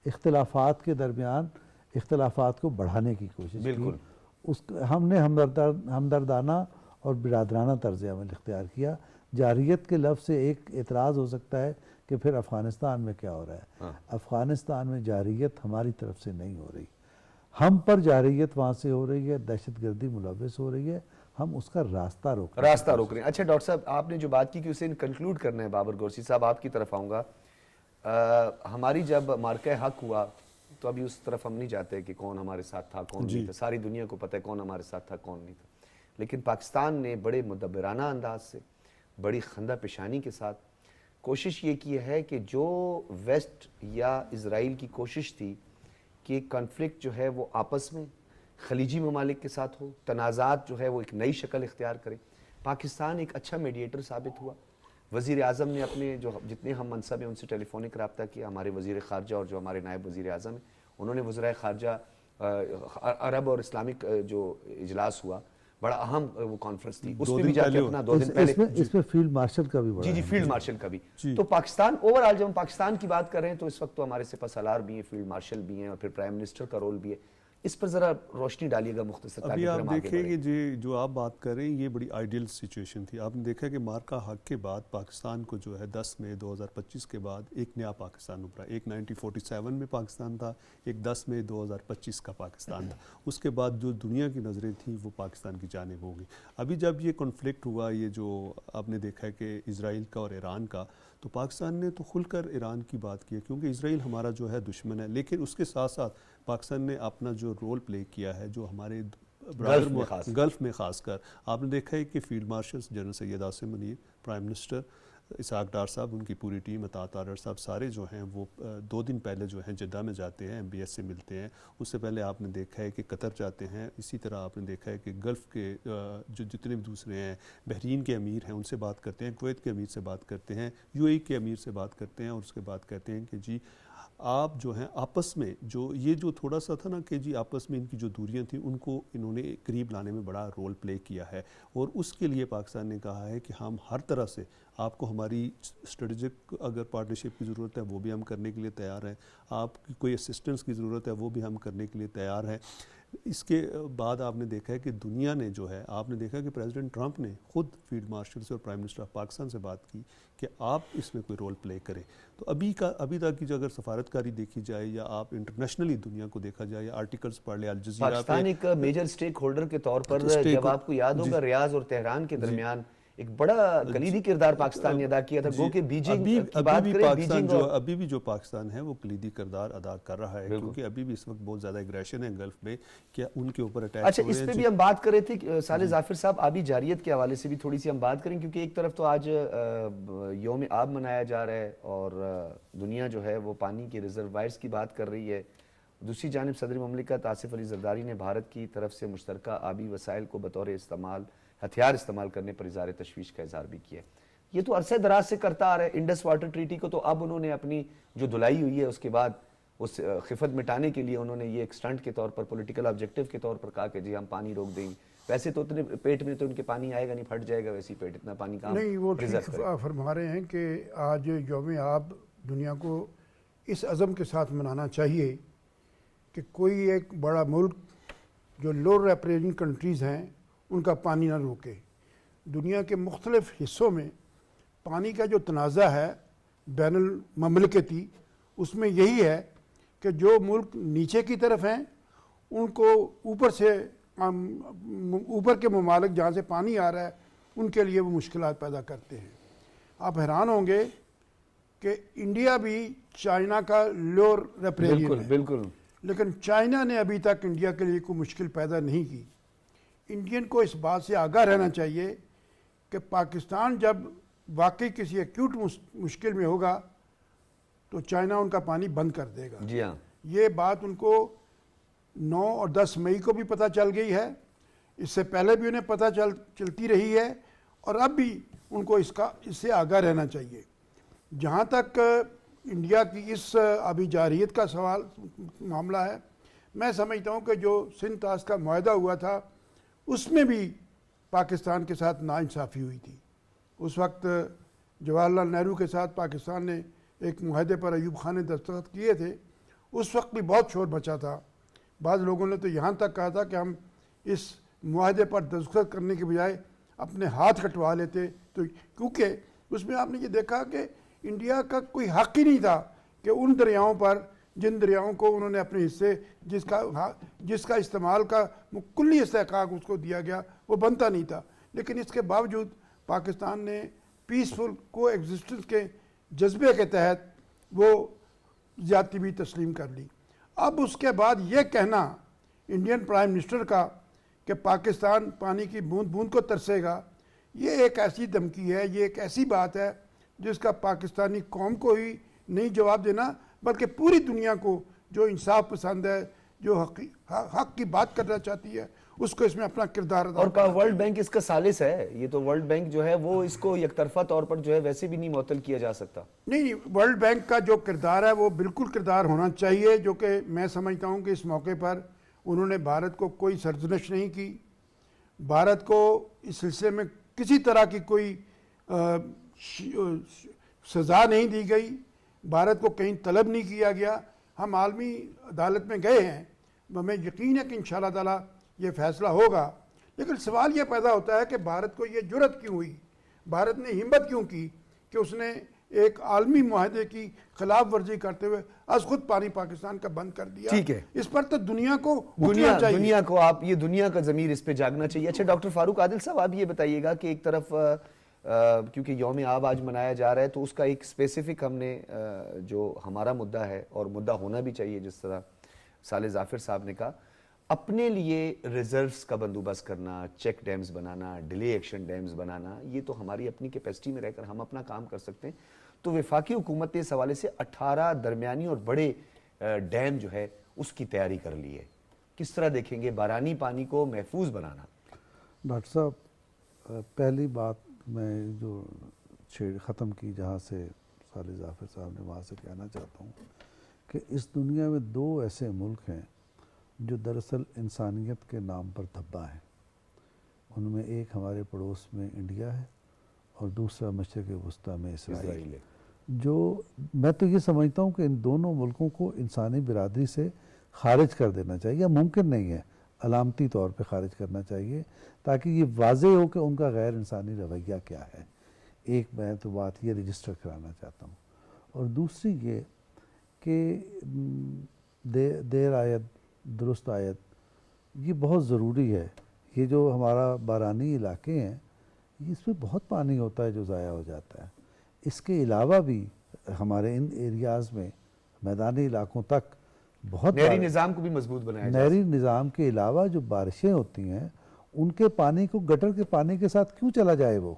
اختلافات کے درمیان اختلافات کو بڑھانے کی کوشش کی. ہم نے ہمدردانہ اور برادرانہ طرز عمل اختیار کیا. جارحیت کے لفظ سے ایک اعتراض ہو سکتا ہے کہ پھر افغانستان میں کیا ہو رہا ہے. افغانستان میں جارحیت ہماری طرف سے نہیں ہو رہی، ہم پر جارحیت وہاں سے ہو رہی ہے، دہشت گردی ملوث ہو رہی ہے، ہم اس کا راستہ روک رہے ہیں. اچھا ڈاکٹر صاحب آپ نے جو بات کی کہ اسے کنکلوڈ کرنا ہے، بابر گورسی صاحب آپ کی طرف آؤں گا. ہماری جب مارکہ حق ہوا تو ابھی اس طرف ہم نہیں جاتے کہ کون ہمارے ساتھ تھا کون نہیں تھا، ساری دنیا کو پتہ ہے کون ہمارے ساتھ تھا کون نہیں تھا. لیکن پاکستان نے بڑے مدبرانہ انداز سے، بڑی خندہ پیشانی کے ساتھ کوشش یہ کی ہے کہ جو ویسٹ یا اسرائیل کی کوشش تھی کہ کنفلکٹ جو ہے وہ آپس میں خلیجی ممالک کے ساتھ ہو، تنازعات جو ہے وہ ایک نئی شکل اختیار کرے، پاکستان ایک اچھا میڈیٹر ثابت ہوا. وزیر اعظم نے اپنے جو جتنے ہم منصب ہیں ان سے ٹیلی فونک رابطہ کیا. ہمارے وزیر خارجہ اور جو ہمارے نائب وزیر اعظم ہیں انہوں نے وزرائے خارجہ عرب اور اسلامک جو اجلاس ہوا بڑا اہم وہ کانفرنس تھی، اس میں بھی جا کے اپنا 2 دن پہلے اس میں فیلڈ مارشل کا بھی بڑا جی فیلڈ مارشل کا بھی. تو پاکستان اوورآل جب ہم پاکستان کی بات کر رہے ہیں تو اس وقت تو ہمارے سپہ سالار بھی ہیں، فیلڈ مارشل بھی ہیں، اور پھر پرائم منسٹر کا رول بھی ہے. اس پر ذرا روشنی ڈالیے گا مختصر. ابھی آپ دیکھیں کہ جو آپ بات کر رہے ہیں یہ بڑی آئیڈیل سچویشن تھی. آپ نے دیکھا کہ مارکہ حق کے بعد پاکستان کو جو ہے 10 مئی 2025 کے بعد ایک نیا پاکستان ابھرا. ایک 1947 میں پاکستان تھا، ایک 10 مئی 2025 کا پاکستان تھا. اس کے بعد جو دنیا کی نظریں تھیں وہ پاکستان کی جانب ہو گئی. ابھی جب یہ کنفلکٹ ہوا، یہ جو آپ نے دیکھا ہے کہ اسرائیل کا اور ایران کا، تو پاکستان نے تو کھل کر ایران کی بات کی ہے کیونکہ اسرائیل ہمارا جو ہے دشمن ہے. لیکن اس کے ساتھ ساتھ پاکستان نے اپنا جو رول پلے کیا ہے جو ہمارے گلف میں خاص کر آپ نے دیکھا ہے کہ فیلڈ مارشل جنرل سید عاصم منیر، پرائم منسٹر اسحاق ڈار صاحب، ان کی پوری ٹیم، اطاعت تارڑ صاحب، سارے جو ہیں وہ 2 دن پہلے جو ہیں جدہ میں جاتے ہیں، MBS سے ملتے ہیں. اس سے پہلے آپ نے دیکھا ہے کہ قطر جاتے ہیں. اسی طرح آپ نے دیکھا ہے کہ گلف کے جو جتنے بھی دوسرے ہیں، بحرین کے امیر ہیں ان سے بات کرتے ہیں، کویت کے امیر سے بات کرتے ہیں، UAE کے امیر سے بات کرتے ہیں، اور اس کے بعد کہتے ہیں کہ جی آپ جو ہیں آپس میں جو یہ جو تھوڑا سا تھا نا کہ جی آپس میں ان کی جو دوریاں تھیں ان کو انہوں نے قریب لانے میں بڑا رول پلے کیا ہے. اور اس کے لیے پاکستان نے کہا ہے کہ ہم ہر طرح سے آپ کو ہماری اسٹریٹجک اگر پارٹنرشپ کی ضرورت ہے وہ بھی ہم کرنے کے لیے تیار ہیں، آپ کی کوئی اسسٹنس کی ضرورت ہے وہ بھی ہم کرنے کے لیے تیار ہیں. اس کے بعد آپ نے دیکھا ہے کہ دنیا نے جو ہے آپ نے دیکھا کہ پریزیڈنٹ ٹرمپ نے خود فیلڈ مارشل سے اور پرائم منسٹر آف پاکستان سے بات کی کہ آپ اس میں کوئی رول پلے کریں. تو ابھی تک کی جو اگر سفارتکاری دیکھی جائے یا آپ انٹرنیشنلی دنیا کو دیکھا جائے یا آرٹیکلز پڑھ لیں الجزیرہ، پاکستان ایک میجر سٹیک ہولڈر کے طور پر جب آپ کو یاد ہوگا ریاض اور تہران کے درمیان ایک بڑا کلیدی کردار پاکستان نے ادا کیا تھا. گو کہ بیجنگ کی بات کریں، بیجنگ ابھی بھی جو پاکستان ہے وہ کلیدی کردار ادا کر رہا ہے کیونکہ ابھی بھی اس وقت بہت زیادہ اگریشن ہے گلف میں کہ ان کے اوپر اٹیک. اچھا اس پہ بھی ہم بات کر رہے تھے صالح ظافر صاحب، آبی جارحیت کے حوالے سے بھی تھوڑی سی ہم بات کریں کیونکہ ایک طرف تو آج یوم آب منایا جا رہا ہے اور دنیا جو ہے وہ پانی کے ریزروائرز کی بات کر رہی ہے. دوسری جانب صدر مملکت آصف علی زرداری نے بھارت کی طرف سے مشترکہ آبی وسائل کو بطور ہتھیار استعمال کرنے پر اظہار تشویش کا اظہار بھی کیا. یہ تو عرصہ دراز سے کرتا آ رہا ہے. انڈس واٹر ٹریٹی کو تو اب انہوں نے اپنی جو دھلائی ہوئی ہے اس کے بعد اس خفت مٹانے کے لیے انہوں نے یہ ایک سٹنٹ کے طور پر پولیٹیکل آبجیکٹیو کے طور پر کہا کہ جی ہم پانی روک دیں گے. ویسے تو اتنے پیٹ میں تو ان کے پانی آئے گا نہیں، پھٹ جائے گا ویسے پیٹ، اتنا پانی کام نہیں. وہ ٹھیک فرما رہے ہیں کہ آج یوم آب دنیا کو اس عزم کے ساتھ منانا چاہیے کہ کوئی ایک بڑا ملک جو لو ریپریجنگ کنٹریز ہیں ان کا پانی نہ روکے. دنیا کے مختلف حصوں میں پانی کا جو تنازع ہے بین المملکتی، اس میں یہی ہے کہ جو ملک نیچے کی طرف ہیں ان کو اوپر کے ممالک جہاں سے پانی آ رہا ہے ان کے لیے وہ مشکلات پیدا کرتے ہیں. آپ حیران ہوں گے کہ انڈیا بھی چائنا کا لو ریپریجن ہے، بالکل. لیکن چائنا نے ابھی تک انڈیا کے لیے کوئی مشکل پیدا نہیں کی. انڈین کو اس بات سے آگاہ رہنا چاہیے کہ پاکستان جب واقعی کسی ایکیوٹ مشکل میں ہوگا تو چائنا ان کا پانی بند کر دے گا. جی ہاں. یہ بات ان کو 9 اور 10 مئی کو بھی پتہ چل گئی ہے، اس سے پہلے بھی انہیں پتہ چلتی رہی ہے، اور اب بھی ان کو اس سے آگاہ رہنا چاہیے. جہاں تک انڈیا کی اس آبی جارحیت کا معاملہ ہے، میں سمجھتا ہوں کہ جو سندھ طاس کا معاہدہ ہوا تھا اس میں بھی پاکستان کے ساتھ ناانصافی ہوئی تھی. اس وقت جواہر لال نہرو کے ساتھ پاکستان نے ایک معاہدے پر ایوب خان نے دستخط کیے تھے. اس وقت بھی بہت شور بچا تھا. بعض لوگوں نے تو یہاں تک کہا تھا کہ ہم اس معاہدے پر دستخط کرنے کے بجائے اپنے ہاتھ کٹوا لیتے، تو کیونکہ اس میں آپ نے یہ دیکھا کہ انڈیا کا کوئی حق ہی نہیں تھا کہ ان دریاؤں پر، جن دریاؤں کو انہوں نے اپنے حصے جس کا استعمال کا کلی استحقاق اس کو دیا گیا، وہ بنتا نہیں تھا. لیکن اس کے باوجود پاکستان نے پیسفل کو ایگزسٹنس کے جذبے کے تحت وہ زیادتی بھی تسلیم کر لی. اب اس کے بعد یہ کہنا انڈین پرائم منسٹر کا کہ پاکستان پانی کی بوند بوند کو ترسے گا، یہ ایک ایسی دھمکی ہے، یہ ایک ایسی بات ہے جس کا پاکستانی قوم کو ہی نہیں جواب دینا بلکہ پوری دنیا کو جو انصاف پسند ہے، جو حق کی بات کرنا چاہتی ہے، اس کو اس میں اپنا کردار ادا اور ورلڈ بینک اس کا ثالث ہے. یہ تو ورلڈ بینک جو ہے وہ اس کو یک طرفہ طور پر جو ہے ویسے بھی نہیں معطل کیا جا سکتا. نہیں، ورلڈ بینک کا جو کردار ہے وہ بالکل کردار ہونا چاہیے، جو کہ میں سمجھتا ہوں کہ اس موقع پر انہوں نے بھارت کو کوئی سرزنش نہیں کی، بھارت کو اس سلسلے میں کسی طرح کی کوئی سزا نہیں دی گئی، بھارت کو کہیں طلب نہیں کیا گیا. ہم عالمی عدالت میں گئے ہیں، ہمیں یقین ہے کہ انشاءاللہ تعالی یہ فیصلہ ہوگا. لیکن سوال یہ پیدا ہوتا ہے کہ بھارت کو یہ جرأت کیوں ہوئی، بھارت نے ہمت کیوں کی کہ اس نے ایک عالمی معاہدے کی خلاف ورزی کرتے ہوئے از خود پانی پاکستان کا بند کر دیا. ٹھیک ہے، اس پر تو دنیا کو اٹھنا چاہیے، دنیا کو یہ دنیا کا ضمیر اس پہ جاگنا چاہیے. اچھا ڈاکٹر فاروق عادل صاحب، آپ یہ بتائیے گا کہ ایک طرف کیونکہ یوم آب آج منایا جا رہا ہے تو اس کا ایک اسپیسیفک ہم نے جو ہمارا مدعا ہے اور مدعا ہونا بھی چاہیے، جس طرح صالح ظافر صاحب نے کہا، اپنے لیے ریزروز کا بندوبست کرنا، چیک ڈیمز بنانا، ڈیلے ایکشن ڈیمز بنانا، یہ تو ہماری اپنی کیپیسٹی میں رہ کر ہم اپنا کام کر سکتے ہیں. تو وفاقی حکومت نے اس حوالے سے 18 درمیانی اور بڑے ڈیم جو ہے اس کی تیاری کر لی ہے. کس طرح دیکھیں گے بارانی پانی کو محفوظ بنانا؟ ڈاکٹر صاحب، پہلی بات میں جو ختم کی جہاں سے صالح ظافر صاحب نے، وہاں سے کہنا چاہتا ہوں کہ اس دنیا میں 2 ایسے ملک ہیں جو دراصل انسانیت کے نام پر دھبا ہیں. ان میں ایک ہمارے پڑوس میں انڈیا ہے اور دوسرا مشرق وسطیٰ میں اسرائیل ہے. جو میں تو یہ سمجھتا ہوں کہ ان دونوں ملکوں کو انسانی برادری سے خارج کر دینا چاہیے، یا ممکن نہیں ہے، علامتی طور پہ خارج کرنا چاہیے تاکہ یہ واضح ہو کہ ان کا غیر انسانی رویہ کیا ہے. ایک میں تو بات یہ رجسٹر کرانا چاہتا ہوں. اور دوسری یہ کہ دیر آیت درست آیت، یہ بہت ضروری ہے. یہ جو ہمارا بارانی علاقے ہیں، اس میں بہت پانی ہوتا ہے جو ضائع ہو جاتا ہے. اس کے علاوہ بھی ہمارے ان ایریاز میں میدانی علاقوں تک بہت نہری نظام کو بھی مضبوط بنایا جائے. نہری نظام کے علاوہ جو بارشیں ہوتی ہیں ان کے پانی کو گٹر کے پانی کے ساتھ کیوں چلا جائے، وہ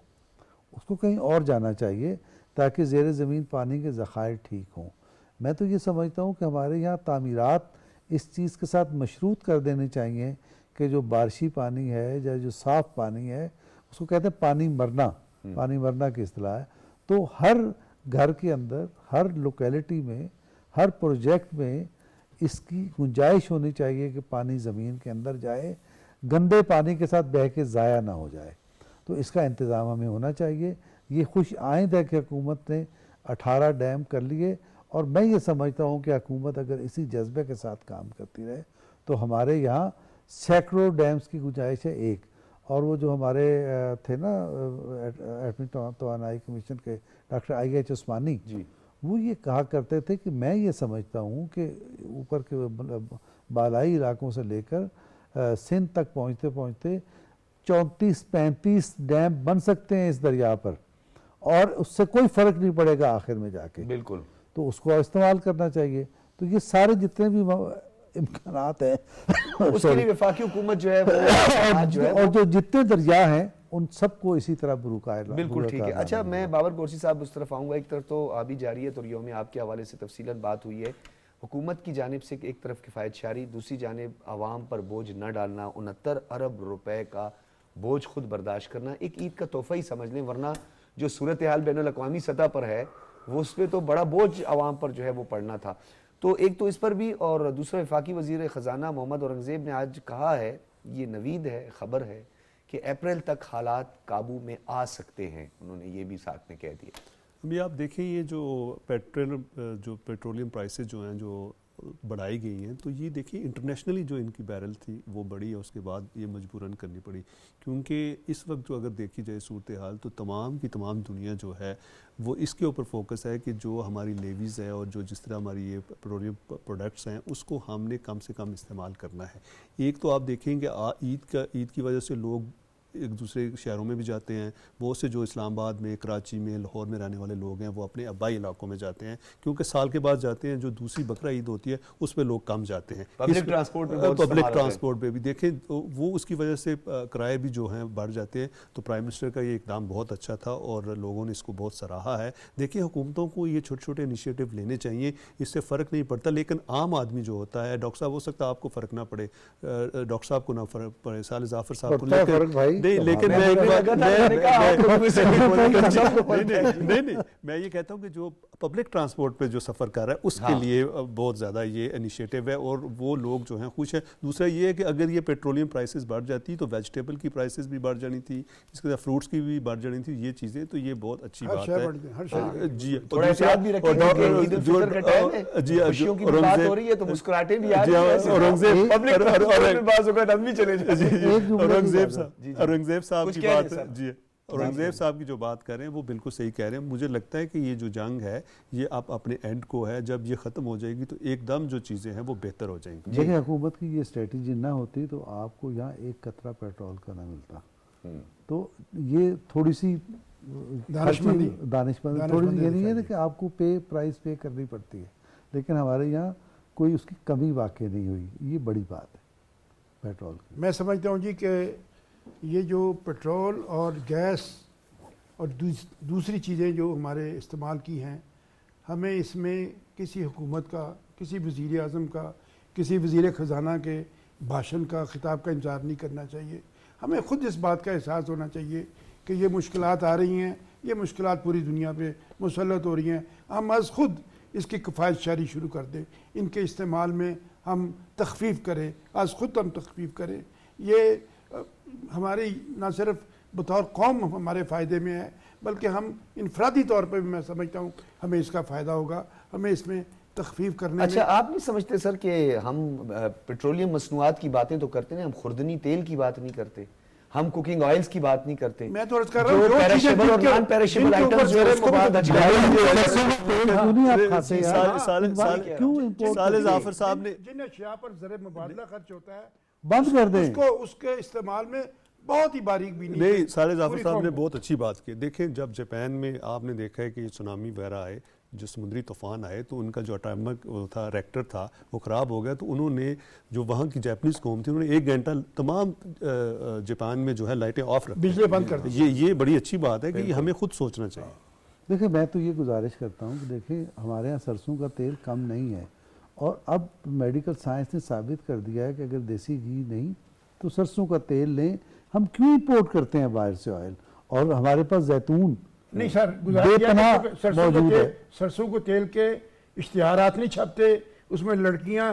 اس کو کہیں اور جانا چاہیے تاکہ زیر زمین پانی کے ذخائر ٹھیک ہوں. میں تو یہ سمجھتا ہوں کہ ہمارے یہاں تعمیرات اس چیز کے ساتھ مشروط کر دینے چاہیے کہ جو بارشی پانی ہے یا جو صاف پانی ہے، اس کو کہتے ہیں پانی مرنا، پانی مرنا کی اصطلاح ہے. تو ہر گھر کے اندر، ہر لوکیلٹی میں، ہر پروجیکٹ میں اس کی گنجائش ہونی چاہیے کہ پانی زمین کے اندر جائے، گندے پانی کے ساتھ بہہ کے ضائع نہ ہو جائے. تو اس کا انتظام ہمیں ہونا چاہیے. یہ خوش آئند ہے کہ حکومت نے 18 ڈیم کر لیے، اور میں یہ سمجھتا ہوں کہ حکومت اگر اسی جذبے کے ساتھ کام کرتی رہے تو ہمارے یہاں سینکڑوں ڈیمز کی گنجائش ہے ایک. اور وہ جو ہمارے تھے نا ایٹمی توانائی کمیشن کے ڈاکٹر IH عثمانی, وہ یہ کہا کرتے تھے کہ میں یہ سمجھتا ہوں کہ اوپر کے بالائی علاقوں سے لے کر سندھ تک پہنچتے پہنچتے 34-35 ڈیم بن سکتے ہیں اس دریا پر, اور اس سے کوئی فرق نہیں پڑے گا آخر میں جا کے. بالکل. تو اس کو استعمال کرنا چاہیے. تو یہ سارے جتنے بھی امکانات ہیں اس کے لیے وفاقی حکومت جو ہے اور جو جتنے دریا ہیں ان سب کو اسی طرح بروقائے. بالکل ٹھیک ہے. اچھا میں بابر قرشی صاحب اس طرف آؤں گا. ایک طرف تو آبی جاریت اور یوم آب کے حوالے سے تفصیلاً بات ہوئی ہے. حکومت کی جانب سے ایک طرف کفایت شاری, دوسری جانب عوام پر بوجھ نہ ڈالنا, 69 ارب روپے کا بوجھ خود برداشت کرنا. ایک عید کا تحفہ ہی سمجھ لیں, ورنہ جو صورتحال بین الاقوامی سطح پر ہے وہ اس پہ تو بڑا بوجھ عوام پر جو ہے وہ پڑنا تھا. تو ایک تو اس پر بھی, اور دوسرا وفاقی وزیر خزانہ محمد اورنگزیب نے آج کہا ہے, یہ نوید ہے, خبر ہے کہ اپریل تک حالات قابو میں آ سکتے ہیں. انہوں نے یہ بھی ساتھ میں کہہ دیا. ابھی آپ دیکھیں یہ جو پیٹرولیم پرائسز جو ہیں جو بڑھائی گئی ہیں, تو یہ دیکھیں انٹرنیشنلی جو ان کی بیرل تھی وہ بڑھی, اور اس کے بعد یہ مجبوراً کرنی پڑی, کیونکہ اس وقت جو اگر دیکھی جائے صورتحال تو تمام کی تمام دنیا جو ہے وہ اس کے اوپر فوکس ہے کہ جو ہماری لیویز ہے اور جو جس طرح ہماری یہ پیٹرولیم پروڈکٹس ہیں اس کو ہم نے کم سے کم استعمال کرنا ہے. ایک تو آپ دیکھیں کہ عید کی وجہ سے لوگ ایک دوسرے شہروں میں بھی جاتے ہیں. بہت سے جو اسلام آباد میں, کراچی میں, لاہور میں رہنے والے لوگ ہیں وہ اپنے آبائی علاقوں میں جاتے ہیں, کیونکہ سال کے بعد جاتے ہیں. جو دوسری بقرہ عید ہوتی ہے اس پہ لوگ کم جاتے ہیں. پبلک ٹرانسپورٹ پہ بھی دیکھیں وہ اس کی وجہ سے کرائے بھی جو ہیں بڑھ جاتے ہیں. تو پرائم منسٹر کا یہ اقدام بہت اچھا تھا اور لوگوں نے اس کو بہت سراہا ہے. دیکھیں حکومتوں کو یہ چھوٹے چھوٹے انیشیٹو لینے چاہیے, اس سے فرق نہیں پڑتا, لیکن عام آدمی جو ہوتا ہے, ڈاکٹر صاحب ہو سکتا ہے آپ کو فرق نہ پڑے, ڈاکٹر صاحب کو نہ فرق پڑے, سال ظافر صاحب کو, لیکن میں یہ کہتا ہوں کہ جو پبلک ٹرانسپورٹ پہ جو سفر کر رہا ہے اس کے لیے بہت زیادہ یہ انیشیٹو ہے اور وہ لوگ جو ہیں خوش ہیں. دوسرا یہ ہے کہ اگر یہ پیٹرولیم پرائسز بڑھ جاتی تو ویجیٹیبل کی پرائسز بھی بڑھ جانی تھی, اس کے ساتھ فروٹس کی بھی بڑھ جانی تھی. یہ چیزیں تو یہ بہت اچھی بات ہے. جی اورنگزیب صاحب کی بات, جی اورنگزیب صاحب کی جو بات کر رہے ہیں وہ بالکل صحیح کہہ رہے ہیں. مجھے لگتا ہے کہ یہ جو جنگ ہے یہ اب اپنے اینڈ کو ہے, جب یہ ختم ہو جائے گی تو ایک دم جو چیزیں ہیں وہ بہتر ہو جائیں گی. دیکھیں حکومت کی یہ اسٹریٹجی نہ ہوتی تو آپ کو یہاں ایک قطرہ پیٹرول کا نہ ملتا. تو یہ تھوڑی سی دانش مندی تھوڑی سی, یہ نہیں ہے کہ آپ کو پرائز پے کرنی پڑتی ہے, لیکن ہمارے یہاں کوئی اس کی کمی واقع نہیں ہوئی. یہ بڑی بات ہے پیٹرول کی. میں سمجھتا ہوں جی کہ یہ جو پیٹرول اور گیس اور دوسری چیزیں جو ہمارے استعمال کی ہیں, ہمیں اس میں کسی حکومت کا, کسی وزیر اعظم کا, کسی وزیر خزانہ کے بھاشن کا, خطاب کا انتظار نہیں کرنا چاہیے. ہمیں خود اس بات کا احساس ہونا چاہیے کہ یہ مشکلات آ رہی ہیں, یہ مشکلات پوری دنیا پہ مسلط ہو رہی ہیں. ہم از خود اس کی کفایت شاری شروع کر دیں, ان کے استعمال میں ہم تخفیف کریں, از خود ہم تخفیف کریں. یہ ہماری نہ صرف بطور قوم ہمارے فائدے میں ہے, بلکہ ہم انفرادی طور پہ بھی میں سمجھتا ہوں ہمیں اس کا فائدہ ہوگا. ہمیں اس میں تخفیف کرنے اچھا آپ نہیں سمجھتے سر کہ ہم پیٹرولیم مصنوعات کی باتیں تو کرتے ہیں, ہم خوردنی تیل کی بات نہیں کرتے, ہم کوکنگ آئلز کی بات نہیں کرتے. میں تو عرض کر رہا ہوں جو پیرشیبل اور نان پیرشیبل آئٹمز جو ہے اس کو سال ظافر صاحب نے جن اشیاء پر زر مبادلہ خرچ ہوتا ہے بند کر دیں, اس کے استعمال میں بہت ہی باریک بھی نہیں. سال ظافر صاحب نے بہت اچھی بات کی. دیکھیں جب جاپان میں آپ نے دیکھا ہے کہ سونامی وغیرہ آئے, جو سمندری طوفان آئے, تو ان کا جو اٹامک تھا ریکٹر تھا وہ خراب ہو گیا, تو انہوں نے جو وہاں کی جاپنیز قوم تھی انہوں نے 1 گھنٹہ تمام جاپان میں جو ہے لائٹیں آف رکھ, بجلی بند کر دی. یہ بڑی اچھی بات ہے کہ ہمیں خود سوچنا چاہیے. دیکھیں میں تو یہ گزارش کرتا ہوں کہ دیکھیں ہمارے یہاں سرسوں کا تیل کم نہیں ہے, اور اب میڈیکل سائنس نے ثابت کر دیا ہے کہ اگر دیسی گھی نہیں تو سرسوں کا تیل لیں. ہم کیوں امپورٹ کرتے ہیں باہر سے آئل, اور ہمارے پاس زیتون نہیں سر, سرسوں کو تیل کے اشتہارات نہیں چھپتے, اس میں لڑکیاں